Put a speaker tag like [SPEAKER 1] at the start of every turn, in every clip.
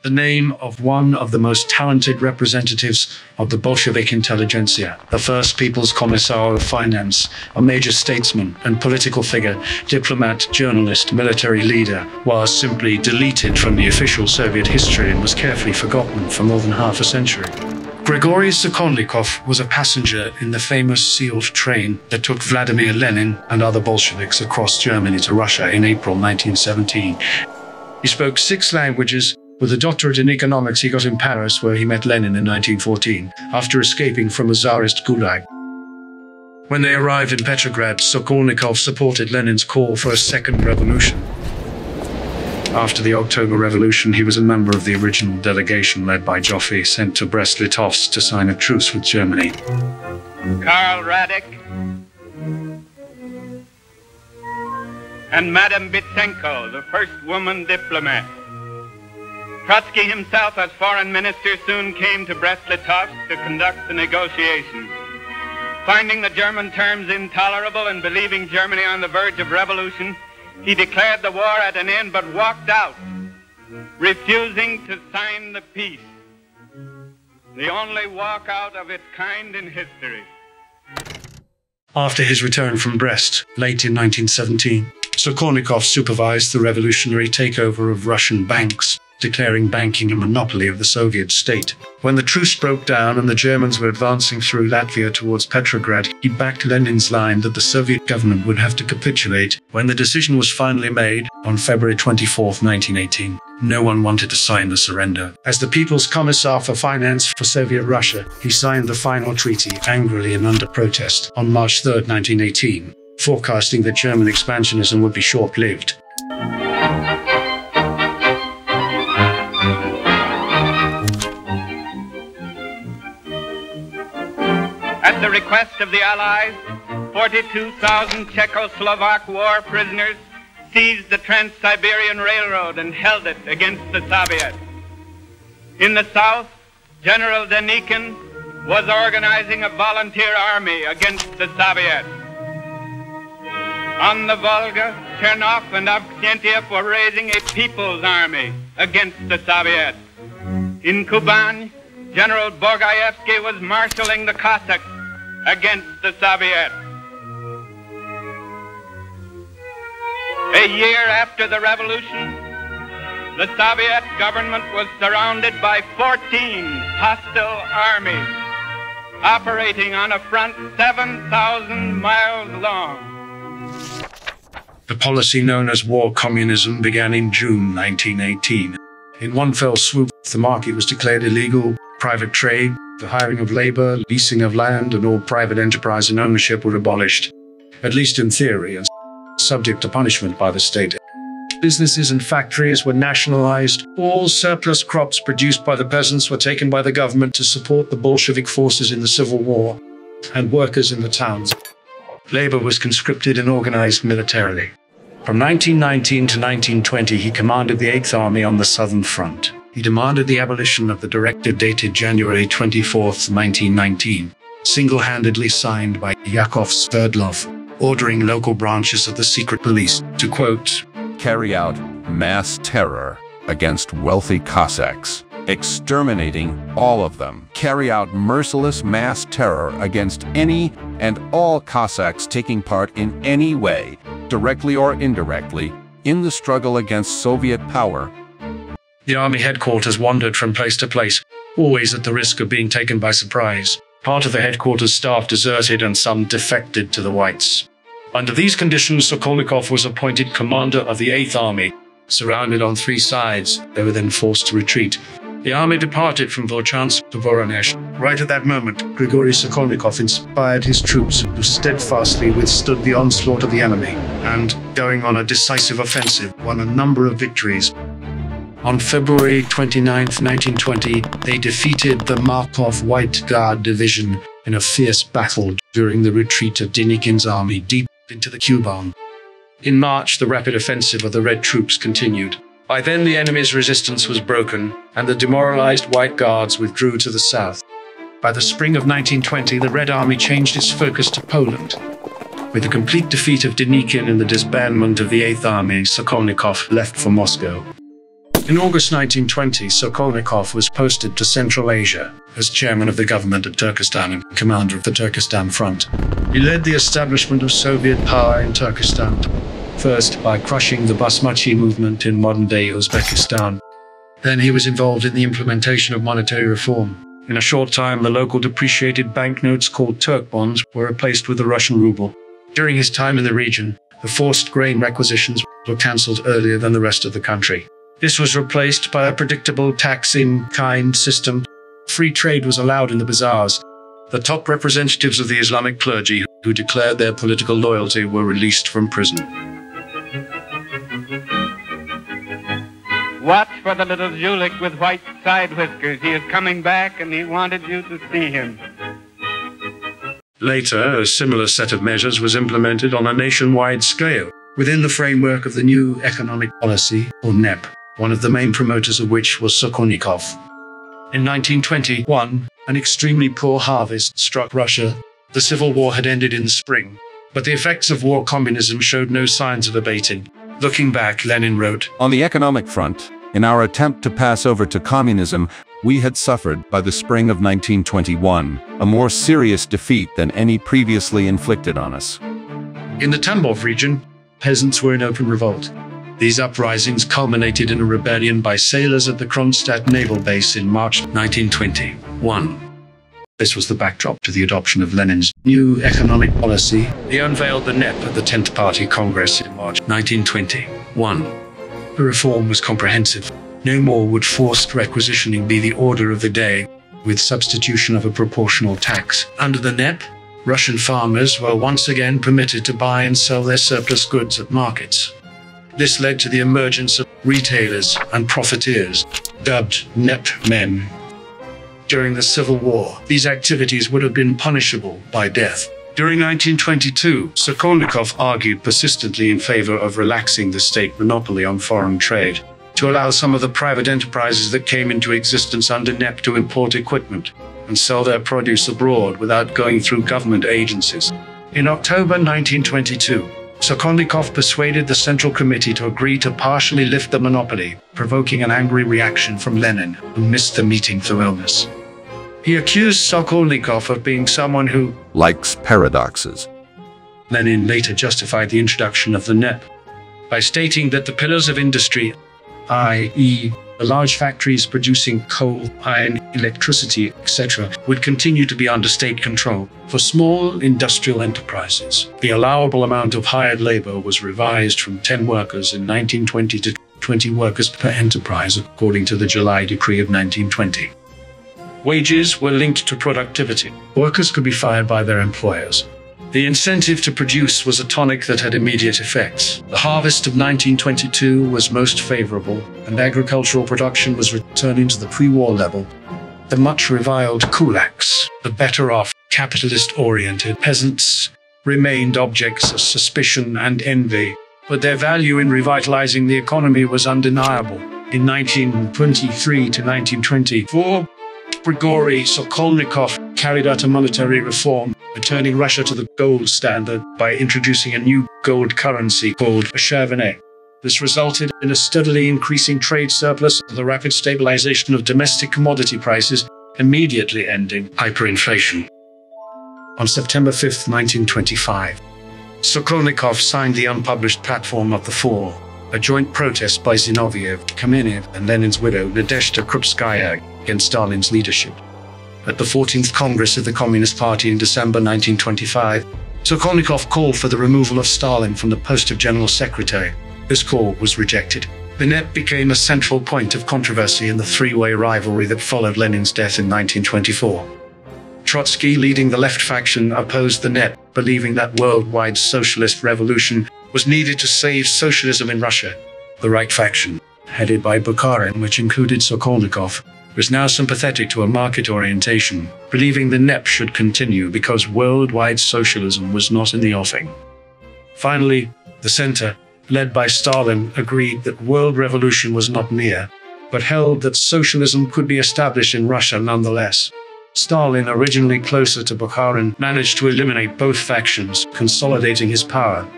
[SPEAKER 1] the name of one of the most talented representatives of the Bolshevik intelligentsia, the first People's Commissar of Finance, a major statesman and political figure, diplomat, journalist, military leader, was simply deleted from the official Soviet history and was carefully forgotten for more than half a century. Grigori Sokolnikov was a passenger in the famous sealed train that took Vladimir Lenin and other Bolsheviks across Germany to Russia in April 1917. He spoke 6 languages. With a doctorate in economics he got in Paris, where he met Lenin in 1914, after escaping from a Tsarist gulag. When they arrived in Petrograd, Sokolnikov supported Lenin's call for a second revolution. After the October Revolution, he was a member of the original delegation led by Joffre, sent to Brest-Litovsk to sign a truce with Germany.
[SPEAKER 2] Karl Radek and Madame Bitsenko, the first woman diplomat. Trotsky himself, as foreign minister, soon came to Brest-Litovsk to conduct the negotiations. Finding the German terms intolerable and believing Germany on the verge of revolution, he declared the war at an end but walked out, refusing to sign the peace. The only walkout of its kind in history.
[SPEAKER 1] After his return from Brest, late in 1917, Sokolnikov supervised the revolutionary takeover of Russian banks, declaring banking a monopoly of the Soviet state. When the truce broke down and the Germans were advancing through Latvia towards Petrograd, he backed Lenin's line that the Soviet government would have to capitulate. When the decision was finally made, on February 24, 1918, no one wanted to sign the surrender. As the People's Commissar for Finance for Soviet Russia, he signed the final treaty, angrily and under protest, on March 3, 1918, forecasting that German expansionism would be short-lived.
[SPEAKER 2] At the request of the Allies, 42,000 Czechoslovak war prisoners seized the Trans-Siberian Railroad and held it against the Soviets. In the south, General Denikin was organizing a volunteer army against the Soviets. On the Volga, Chernov and Avksentiev were raising a people's army against the Soviets. In Kuban, General Bogaevsky was marshaling the Cossacks against the Soviets. A year after the revolution, the Soviet government was surrounded by 14 hostile armies, operating on a front 7,000 miles long.
[SPEAKER 1] The policy known as war communism began in June 1918. In one fell swoop, the market was declared illegal, private trade, the hiring of labor, leasing of land, and all private enterprise and ownership were abolished, at least in theory, and subject to punishment by the state. Businesses and factories were nationalized. All surplus crops produced by the peasants were taken by the government to support the Bolshevik forces in the Civil War and workers in the towns. Labor was conscripted and organized militarily. From 1919 to 1920, he commanded the 8th Army on the Southern Front. He demanded the abolition of the directive dated January 24, 1919, single-handedly signed by Yakov Sverdlov, ordering local branches of the secret police to, quote,
[SPEAKER 3] carry out mass terror against wealthy Cossacks, exterminating all of them. Carry out merciless mass terror against any and all Cossacks taking part in any way, directly or indirectly, in the struggle against Soviet power.
[SPEAKER 1] The army headquarters wandered from place to place, always at the risk of being taken by surprise. Part of the headquarters staff deserted and some defected to the Whites. Under these conditions, Sokolnikov was appointed commander of the 8th Army. Surrounded on 3 sides, they were then forced to retreat. The army departed from Volchansk to Voronezh. Right at that moment, Grigori Sokolnikov inspired his troops, who steadfastly withstood the onslaught of the enemy, and, going on a decisive offensive, won a number of victories. On February 29, 1920, they defeated the Markov White Guard Division in a fierce battle during the retreat of Denikin's army deep into the Kuban. In March, the rapid offensive of the Red troops continued. By then, the enemy's resistance was broken, and the demoralized White Guards withdrew to the south. By the spring of 1920, the Red Army changed its focus to Poland. With the complete defeat of Denikin and the disbandment of the 8th Army, Sokolnikov left for Moscow. In August 1920, Sokolnikov was posted to Central Asia as chairman of the government of Turkestan and commander of the Turkestan Front. He led the establishment of Soviet power in Turkestan, first by crushing the Basmachi movement in modern-day Uzbekistan. Then he was involved in the implementation of monetary reform. In a short time, the local depreciated banknotes called Turk bonds were replaced with the Russian ruble. During his time in the region, the forced grain requisitions were cancelled earlier than the rest of the country. This was replaced by a predictable tax-in-kind system. Free trade was allowed in the bazaars. The top representatives of the Islamic clergy who declared their political loyalty were released from prison.
[SPEAKER 2] Watch for the little Zulik with white side whiskers. He is coming back and he wanted you to see him.
[SPEAKER 1] Later, a similar set of measures was implemented on a nationwide scale, within the framework of the new economic policy, or NEP, one of the main promoters of which was Sokolnikov. In 1921, an extremely poor harvest struck Russia. The civil war had ended in the spring, but the effects of war communism showed no signs of abating. Looking back, Lenin wrote,
[SPEAKER 3] On the economic front, in our attempt to pass over to communism, we had suffered, by the spring of 1921, a more serious defeat than any previously inflicted on us.
[SPEAKER 1] In the Tambov region, peasants were in open revolt. These uprisings culminated in a rebellion by sailors at the Kronstadt naval base in March 1921. This was the backdrop to the adoption of Lenin's new economic policy. He unveiled the NEP at the 10th Party Congress in March 1921. The reform was comprehensive. No more would forced requisitioning be the order of the day, with substitution of a proportional tax. Under the NEP, Russian farmers were once again permitted to buy and sell their surplus goods at markets. This led to the emergence of retailers and profiteers, dubbed NEP men. During the Civil War, these activities would have been punishable by death. During 1922, Sokolnikov argued persistently in favor of relaxing the state monopoly on foreign trade, to allow some of the private enterprises that came into existence under NEP to import equipment and sell their produce abroad without going through government agencies. In October 1922, Sokolnikov persuaded the Central Committee to agree to partially lift the monopoly, provoking an angry reaction from Lenin, who missed the meeting through illness. He accused Sokolnikov of being someone who
[SPEAKER 3] likes paradoxes.
[SPEAKER 1] Lenin later justified the introduction of the NEP by stating that the pillars of industry, i.e., the large factories producing coal, iron, electricity, etc., would continue to be under state control. For small industrial enterprises, the allowable amount of hired labor was revised from 10 workers in 1920 to 20 workers per enterprise, according to the July Decree of 1920. Wages were linked to productivity. Workers could be fired by their employers. The incentive to produce was a tonic that had immediate effects. The harvest of 1922 was most favorable, and agricultural production was returning to the pre-war level. The much reviled kulaks, the better-off, capitalist-oriented peasants, remained objects of suspicion and envy, but their value in revitalizing the economy was undeniable. In 1923 to 1924, Grigori Sokolnikov carried out a monetary reform, returning Russia to the gold standard by introducing a new gold currency called a hryvnia. This resulted in a steadily increasing trade surplus and the rapid stabilization of domestic commodity prices, immediately ending hyperinflation. On September 5, 1925, Sokolnikov signed the unpublished Platform of the Fall, a joint protest by Zinoviev, Kamenev, and Lenin's widow Nadezhda Krupskaya against Stalin's leadership. At the 14th Congress of the Communist Party in December 1925, Sokolnikov called for the removal of Stalin from the post of General Secretary. This call was rejected. The NEP became a central point of controversy in the three-way rivalry that followed Lenin's death in 1924. Trotsky, leading the left faction, opposed the NEP, believing that worldwide socialist revolution was needed to save socialism in Russia. The right faction, headed by Bukharin, which included Sokolnikov, was now sympathetic to a market orientation, believing the NEP should continue because worldwide socialism was not in the offing. Finally, the center, led by Stalin, agreed that world revolution was not near, but held that socialism could be established in Russia nonetheless. Stalin, originally closer to Bukharin, managed to eliminate both factions, consolidating his power.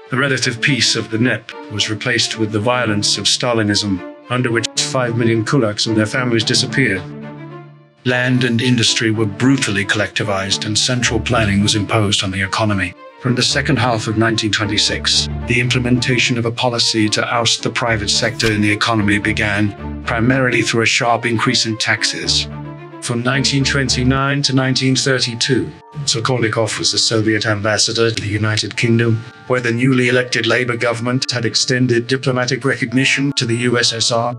[SPEAKER 1] The relative peace of the NEP was replaced with the violence of Stalinism. under which 5 million kulaks and their families disappeared. Land and industry were brutally collectivized, and central planning was imposed on the economy. From the second half of 1926, the implementation of a policy to oust the private sector in the economy began, primarily through a sharp increase in taxes. From 1929 to 1932, Sokolnikov was the Soviet ambassador to the United Kingdom, where the newly elected Labour government had extended diplomatic recognition to the USSR.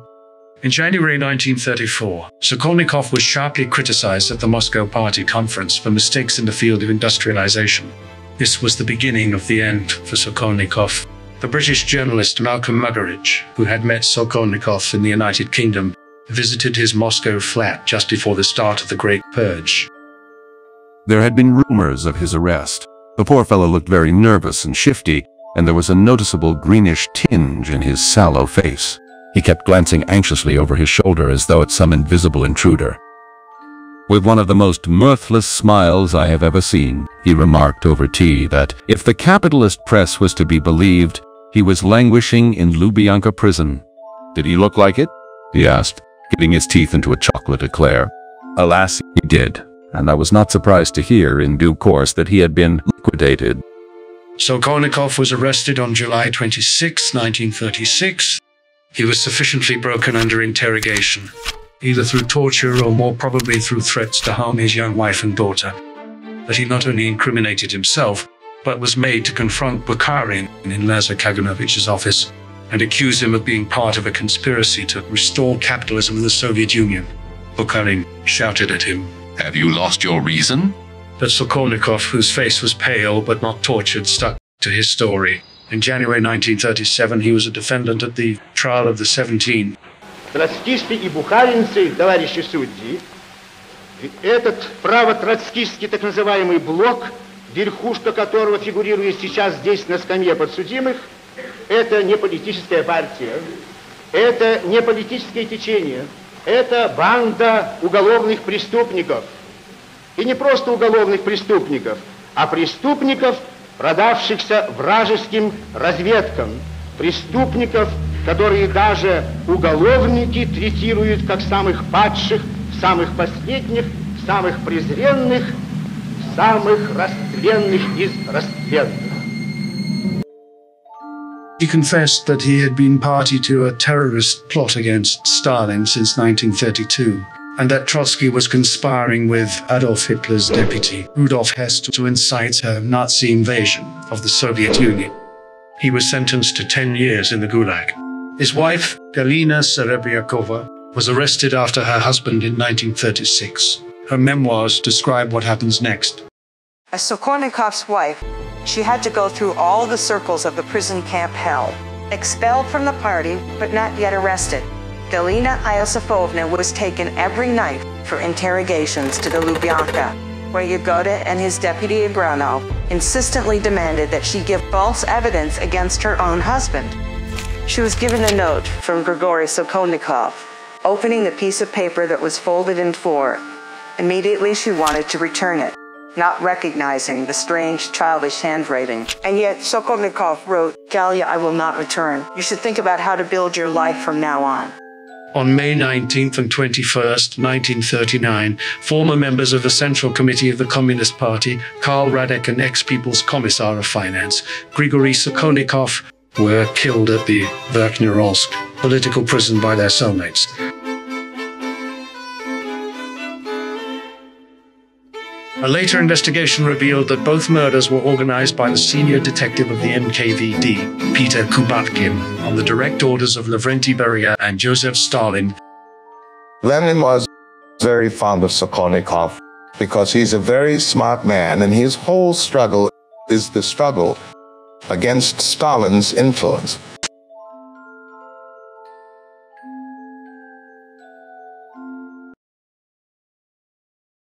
[SPEAKER 1] In January 1934, Sokolnikov was sharply criticized at the Moscow Party Conference for mistakes in the field of industrialization. This was the beginning of the end for Sokolnikov. The British journalist Malcolm Muggeridge, who had met Sokolnikov in the United Kingdom, visited his Moscow flat just before the start of the Great Purge.
[SPEAKER 3] There had been rumors of his arrest. The poor fellow looked very nervous and shifty, and there was a noticeable greenish tinge in his sallow face. He kept glancing anxiously over his shoulder as though at some invisible intruder. With one of the most mirthless smiles I have ever seen, he remarked over tea that, if the capitalist press was to be believed, he was languishing in Lubyanka prison. Did he look like it? He asked, getting his teeth into a chocolate eclair. Alas, he did, and I was not surprised to hear in due course that he had been liquidated.
[SPEAKER 1] Sokolnikov was arrested on July 26, 1936. He was sufficiently broken under interrogation, either through torture or more probably through threats to harm his young wife and daughter. But he not only incriminated himself, but was made to confront Bukharin in Lazar Kaganovich's office and accuse him of being part of a conspiracy to restore capitalism in the Soviet Union. Bukharin shouted at him,
[SPEAKER 3] "Have you lost your reason?"
[SPEAKER 1] But Sokolnikov, whose face was pale but not tortured, stuck to his story. In January 1937, he was a defendant at the trial of the 17.
[SPEAKER 4] Троцкисты и бухаринцы, товарищи судьи, этот право-троцкистский так называемый блок, верхушка которого фигурирует сейчас здесь на скамье подсудимых, это не политическая партия, это не политическое течение, это банда уголовных преступников. И не просто уголовных преступников, а преступников, продавшихся вражеским разведкам, преступников, которые даже уголовники третируют как самых падших, самых последних, самых презренных, самых растленных из растленных.
[SPEAKER 1] He confessed that he had been party to a terrorist plot against Stalin since 1932, and that Trotsky was conspiring with Adolf Hitler's deputy, Rudolf Hess, to incite a Nazi invasion of the Soviet Union. He was sentenced to 10 years in the Gulag. His wife, Galina Serebriakova, was arrested after her husband in 1936. Her memoirs describe what happens next.
[SPEAKER 5] As Sokolnikov's wife, she had to go through all the circles of the prison camp hell. Expelled from the party, but not yet arrested, Galina Iosifovna was taken every night for interrogations to the Lubyanka, where Yagoda and his deputy Agranov insistently demanded that she give false evidence against her own husband. She was given a note from Grigori Sokolnikov, opening the piece of paper that was folded in four. Immediately she wanted to return it, not recognizing the strange childish handwriting. And yet Sokolnikov wrote, "Galia, I will not return. You should think about how to build your life from now on."
[SPEAKER 1] On May 19th and 21st, 1939, former members of the Central Committee of the Communist Party, Karl Radek and ex-People's Commissar of Finance, Grigori Sokolnikov, were killed at the Verkhneuralsk political prison by their cellmates. A later investigation revealed that both murders were organized by the senior detective of the NKVD, Peter Kubatkin, on the direct orders of Lavrenti Beria and Joseph Stalin.
[SPEAKER 6] Lenin was very fond of Sokolnikov because he's a very smart man, and his whole struggle is the struggle against Stalin's influence.